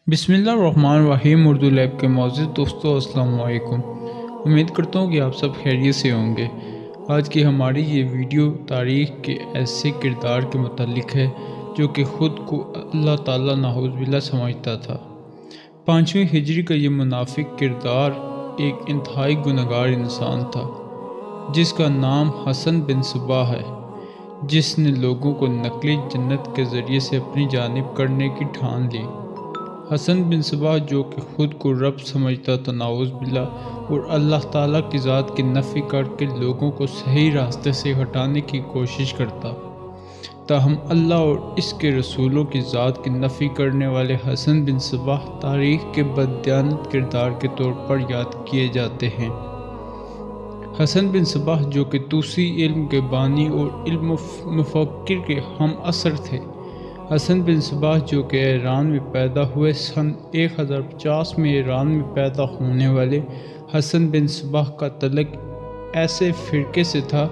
बिस्मिल्लाहिर्रहमानिर्रहीम। उर्दू लैब के मौजूद दोस्तों, अस्सलाम वालेकुम। उम्मीद करता हूँ कि आप सब खैरियत से होंगे। आज की हमारी ये वीडियो तारीख़ के ऐसे किरदार के मुतालिक है जो कि ख़ुद को अल्लाह ताला नाऊज़ बिल्लाह समझता था। 5वीं हिजरी का ये मुनाफिक किरदार एक इंतहाई गुनहगार इंसान था जिसका नाम हसन बिन सुबाह है, जिसने लोगों को नकली जन्नत के ज़रिए से अपनी जानिब करने की ठान ली। हसन बिन सुबाह जो कि ख़ुद को रब समझता था नाऊज़ बिल्लाह, और अल्लाह ताला की ज़ात की नफ़ी करके लोगों को सही रास्ते से हटाने की कोशिश करता, ताहम अल्लाह और इसके रसूलों की ज़ात की नफ़ी करने वाले हसन बिन सुबाह तारीख़ के बददियानत किरदार के तौर पर याद किए जाते हैं। हसन बिन सुबाह जो कि तूसी इल्म के बानी और इल्म मुफक्किर के हम असर थे। हसन बिन सुबाह जो कि ईरान में पैदा हुए, सन 1050 में ईरान में पैदा होने वाले हसन बिन सुबाह का तल्लुक़ ऐसे फ़िरके से था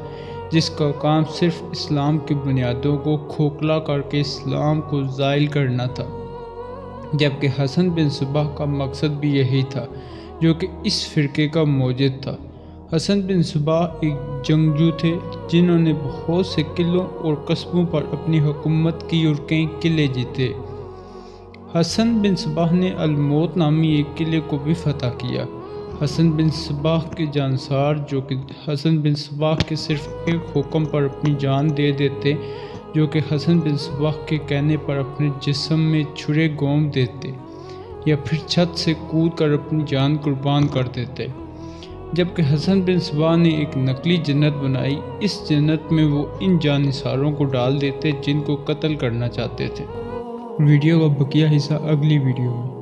जिसका काम सिर्फ़ इस्लाम की बुनियादों को खोखला करके इस्लाम को ज़ाइल करना था, जबकि हसन बिन सुबाह का मकसद भी यही था जो कि इस फ़िरके का मौजिद था। हसन बिन सुबाह एक जंगजू थे जिन्होंने बहुत से किलों और कस्बों पर अपनी हुकूमत की और कई किले जीते। हसन बिन सुबाह ने अल-मौत नामी एक किले को भी फतह किया। हसन बिन सुबाह के जानसार जो कि हसन बिन सुबाह के सिर्फ एक हुक्म पर अपनी जान दे देते, जो कि हसन बिन सुबाह के कहने पर अपने जिस्म में छुरे गोम देते या फिर छत से कूद कर अपनी जान कुर्बान कर देते। जबकि हसन बिन सुबाह ने एक नकली जन्नत बनाई। इस जन्नत में वो इन जानिसारों को डाल देते जिनको कत्ल करना चाहते थे। वीडियो का बकिया हिस्सा अगली वीडियो में।